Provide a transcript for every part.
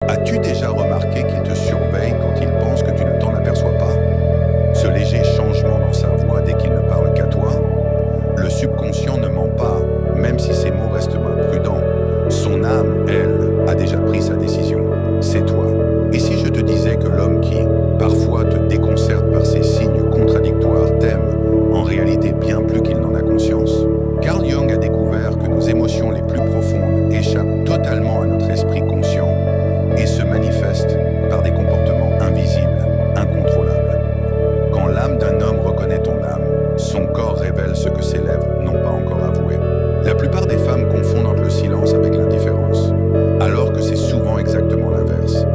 As-tu déjà remarqué qu'il te surveille quand il pense que tu ne t'en aperçois pas? Ce léger changement dans sa voix dès qu'il ne parle qu'à toi? Le subconscient ne ment pas, même si ses mots restent imprudents. Son âme, elle, a déjà pris sa décision. C'est toi. Et si je te disais que l'homme qui, parfois, te déconcerte par ses signes contradictoires t'aime, en réalité bien plus qu'il n'en a conscience? Carl Jung a découvert que nos émotions les plus profondes échappent totalement à notre esprit conscient et se manifestent par des comportements invisibles, incontrôlables. Quand l'âme d'un homme reconnaît ton âme, son corps révèle ce que ses lèvres n'ont pas encore avoué. La plupart des femmes confondent entre le silence avec l'indifférence, alors que c'est souvent exactement l'inverse.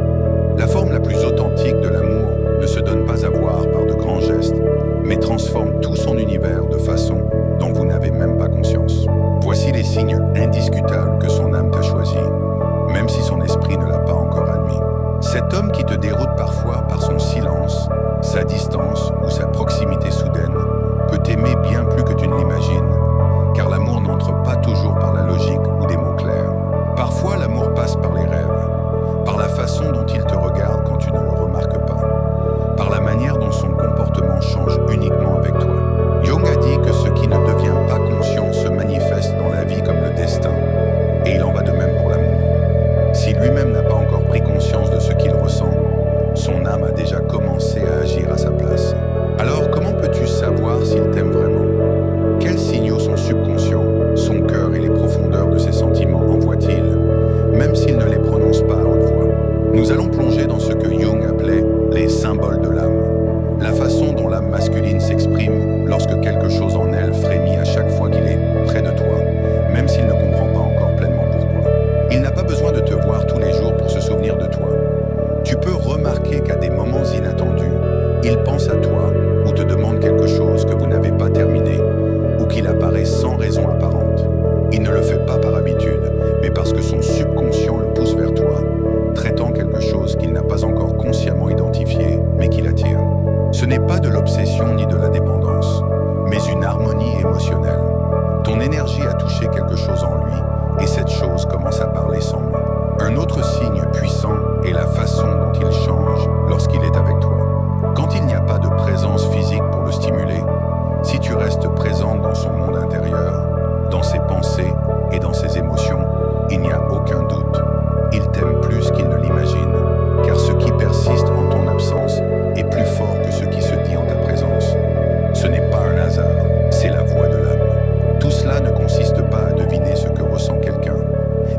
La forme la plus authentique de l'amour ne se donne pas à voir par de grands gestes, mais transforme tout son univers de façon dont vous n'avez même pas conscience. Voici les signes indiscutables que son âme t'a choisi, même si son esprit ne l'a pas encore admis. Cet homme qui te déroute parfois par son silence, sa distance ou sa proximité soudaine peut t'aimer bien plus que tu ne l'imagines, car l'amour n'entre pas toujours par la logique ou des mots clairs. Parfois, l'amour passe par les rêves, par la façon dont il te regarde quand tu ne le remarques pas, par la manière dont son comportement change uniquement avec toi. Jung a dit que ce qui ne devient pas conscient se manifeste dans la vie comme le destin, et il en va de même pour l'amour. Si lui-même n'a pas encore pris conscience de ce qu'il ressent, son âme a déjà commencé à agir à sa place. Alors comment peux-tu savoir s'il t'aime vraiment? Quels signaux son subconscient, son cœur et les profondeurs de ses sentiments envoient-il, même s'il ne les prononce pas à haute voix? Nous allons plonger dans ce que Jung appelait les symboles de l'âme, la façon dont l'âme masculine s'exprime lorsque quelque chose en elle frémit à chaque fois qu'il est près de toi, même s'il ne comprend pas encore pleinement pourquoi. Il n'a pas besoin de te voir tous les jours pour se souvenir de toi. Tu peux remarquer qu'à des moments inattendus, il pense à toi ou te demande quelque chose que vous n'avez pas terminé ou qu'il apparaît sans raison apparente. Il ne le fait pas par habitude, mais parce que son subconscient le pousse vers toi, traitant quelque chose qu'il n'a pas encore consciemment identifié, mais qui l'attire. Ce n'est pas de l'obsession ni de la dépendance, mais une harmonie émotionnelle. Ton énergie a touché quelque chose en lui, et cette chose commence à parler sans mots. Un autre signe puissant est la façon dont il change lorsqu'il est avec toi. Quand il n'y a pas de présence physique pour le stimuler, si tu restes présente dans son monde intérieur, dans ses pensées et dans ses émotions, il n'y a aucun doute. Il t'aime plus qu'il ne l'imagine, car ce qui persiste en ton absence est plus fort que ce qui se dit en ta présence. Ce n'est pas un hasard, c'est la voix de l'âme. Tout cela ne consiste pas à deviner ce que ressent quelqu'un,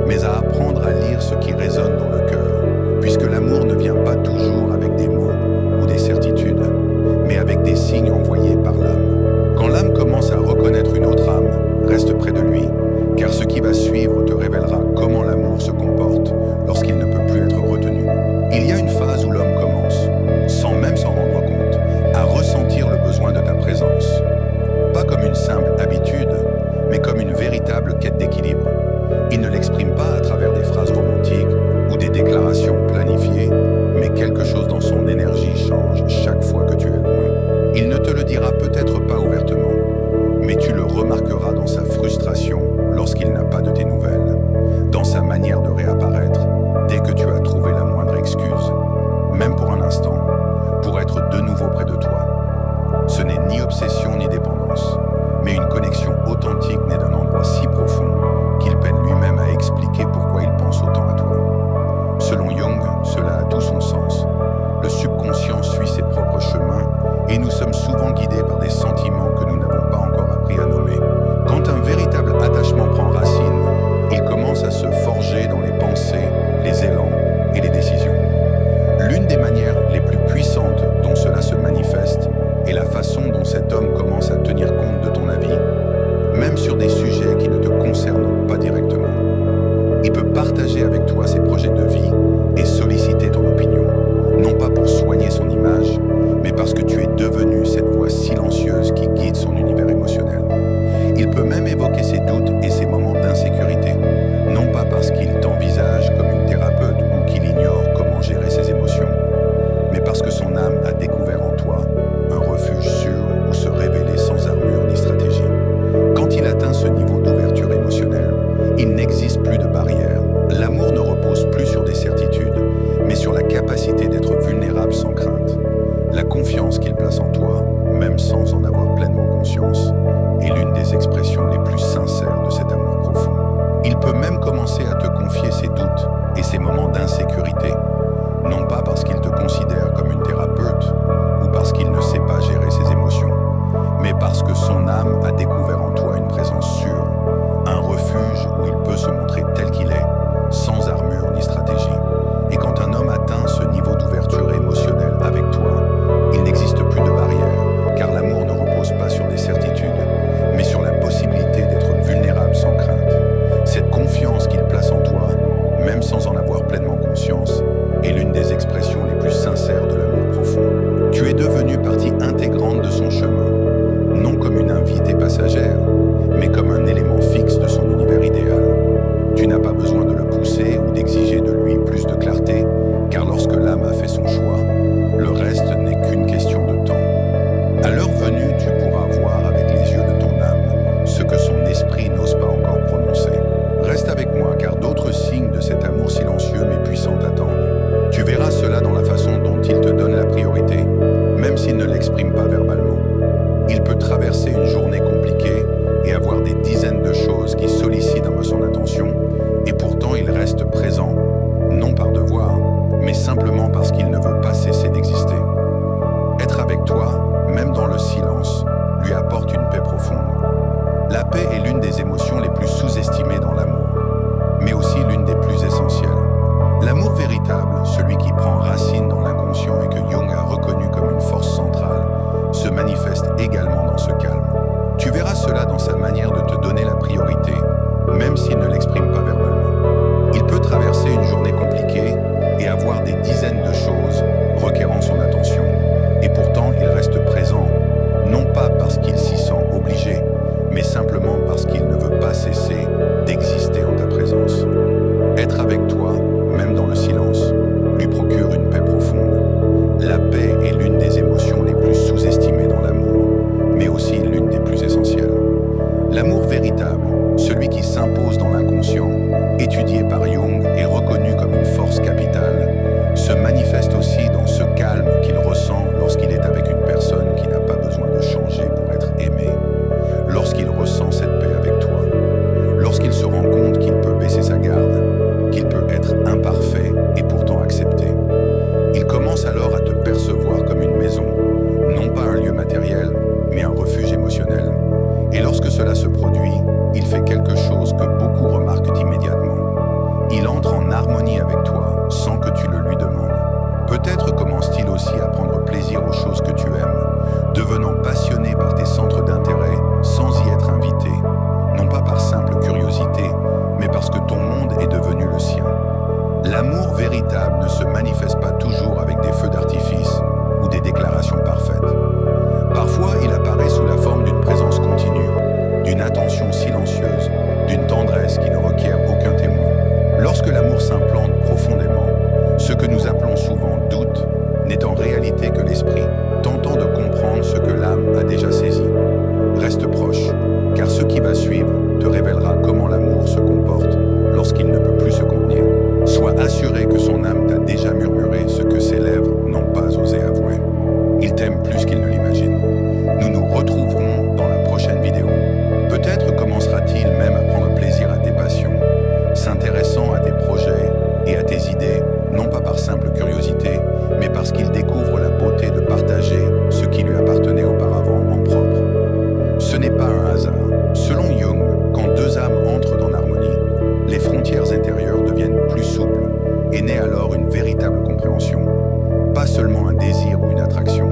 mais à apprendre à lire ce qui résonne dans le cœur, puisque l'amour ne vient pas toujours avec des mots ou des certitudes, mais avec des signes envoyés par l'âme. Quand l'âme commence à reconnaître une autre âme, reste près de lui, car ce qui va suivre te révélera comment l'amour se comporte lorsqu'il ne peut plus être retenu. Il y a une phase où l'homme commence, sans même s'en rendre compte, à ressentir le besoin de ta présence. Pas comme une simple habitude, mais comme une véritable quête d'équilibre. Il ne l'exprime pas à travers des phrases romantiques ou des déclarations planifiées, mais quelque chose dans son énergie change chaque fois que tu es loin. Il ne te le dira peut-être pas ouvertement, mais tu le remarqueras dans sa frustration lorsqu'il n'a pas de tes nouvelles, dans sa manière de réapparaître dès que tu as trouvé la moindre excuse, même pour un instant, pour être de nouveau près de toi. Ce n'est ni obsession ni dépendance, mais une connexion authentique née d'un endroit si profond qu'il peine lui-même à expliquer pourquoi il pense autant à toi. Selon Jung, cela a tout son sens. Le subconscient suit ses propres chemins et nous sommes souvent guidés par des sentiments que nous n'avons pas encore appris à nommer. Quand un véritable attachement prend racine, il commence à se forger dans les pensées, les élans et les décisions. L'une des manières les plus puissantes dont cela se manifeste est la façon dont cet homme commence à tenir compte de ton avis, même sur des sujets qui ne te concernent pas directement. Il peut partager avec toi ses projets de vie et solliciter ton opinion, non pas pour soigner son image, mais parce que tu es devenu cette voix silencieuse qui guide son univers émotionnel. Il peut même évoquer ses doutes et ses moments d'insécurité, non pas parce qu'il t'envisage comme une thérapeute ou qu'il ignore comment gérer ses émotions, d'insécurité, non pas parce qu'il te considère comme une thérapeute ou parce qu'il ne sait pas gérer ses émotions, mais parce que son âme a découvert en toi une présence sûre, un refuge où il peut se montrer tel qu'il est, sans armure ni stratégie. Et quand un homme atteint ce niveau d'ouverture émotionnelle avec toi, il n'existe plus de barrière, car l'amour ne repose pas sur des certitudes, mais sur la possibilité d'être vulnérable sans crainte. Cette confiance qu'il place en toi, même sans en avoir pleinement conscience, est l'une des expressions les plus sincères de l'amour profond. Tu es devenue partie intégrante de son chemin, non comme une invitée passagère, mais comme un élément fixe de son univers idéal. Tu n'as pas besoin de le pousser ou d'exiger de lui plus de clarté, car lorsque l'âme a fait son choix, le reste n'est qu'une question de temps. À l'heure venue, tu pourras voir avec les yeux de ton âme ce que son esprit n'ose pas encore prononcer. Reste avec moi, car d'autres signes de cet amour silencieux mais puissant t'attendent. Tu verras cela dans la façon dont il te donne la priorité, même s'il ne l'exprime pas verbalement. Il peut traverser une journée compliquée et avoir des dizaines de choses qui sollicitent son attention, et pourtant il reste présent, non par devoir, mais simplement parce qu'il ne veut pas cesser d'exister. Être avec toi, même dans le silence, lui apporte une paix profonde. La paix est l'une des émotions les plus sous-estimées dans l'amour, mais aussi l'une des plus essentielles. L'amour véritable, celui qui prend racine dans l'inconscient et que Jung a reconnu comme une force centrale, se manifeste également dans ce calme. Tu verras cela dans sa manière de te donner la priorité, même s'il ne l'exprime pas verbalement. Il peut traverser une journée compliquée et avoir des dizaines de choses requérant son attention, et pourtant il reste présent, non pas parce qu'il s'y sent obligé, mais simplement parce qu'il ne veut pas cesser d'exister en ta présence. Être avec toi, même dans le silence, lui procure une paix profonde. La paix est l'une des émotions les plus sous-estimées dans l'amour, mais aussi l'une des plus essentielles. L'amour véritable, celui qui s'impose dans l'inconscient, étudié par Jung et reconnu comme une force capitale, se manifeste aussi dans ce calme qu'il ressent lorsqu'il est avec une personne qui n'a pas besoin de changer pour être aimée, lorsqu'il ressent cette paix avec toi, lorsqu'il se rend compte qu'il peut baisser sa garde, qu'il peut être imparfait et pourtant accepté. Il commence alors à te percevoir comme une maison, non pas un lieu matériel, mais un refuge émotionnel. Et lorsque cela se produit, il fait quelque chose que beaucoup remarquent immédiatement. Il entre en harmonie avec toi sans que tu le lui demandes. Peut-être commence-t-il aussi à prendre plaisir aux choses que tu aimes, devenant passionné par tes centres d'intérêt sans y être invité, non pas par simple curiosité, mais parce que ton monde est devenu le sien. L'amour véritable ne se manifeste pas toujours avec des feux d'artifice ou des déclarations parfaites. Parfois, il apparaît sous la forme d'une présence continue, d'une attention silencieuse, d'une tendresse qui ne requiert aucun témoin. Lorsque l'amour s'implante profondément, ce que nous appelons souvent doute n'est en réalité que l'esprit, tentant de comprendre ce que l'âme a déjà saisi. Reste proche, car ce qui va suivre te révélera comment l'amour se comporte lorsqu'il ne peut plus se contenir. Sois assuré que son âme t'a déjà murmuré ce que ses lèvres n'ont pas osé avouer. Il t'aime plus qu'il ne l'imagine. Nous nous retrouverons dans la prochaine vidéo. Peut-être commencera-t-il même à prendre plaisir à tes passions, s'intéressant à tes projets et à tes idées, non pas par simple curiosité, mais parce qu'il découvre la beauté de partager ce qui lui appartenait auparavant en propre. Ce n'est pas un hasard. Selon Jung, quand deux âmes entrent en harmonie, les frontières intérieures deviennent plus souples et naît alors une véritable compréhension, pas seulement un désir ou une attraction,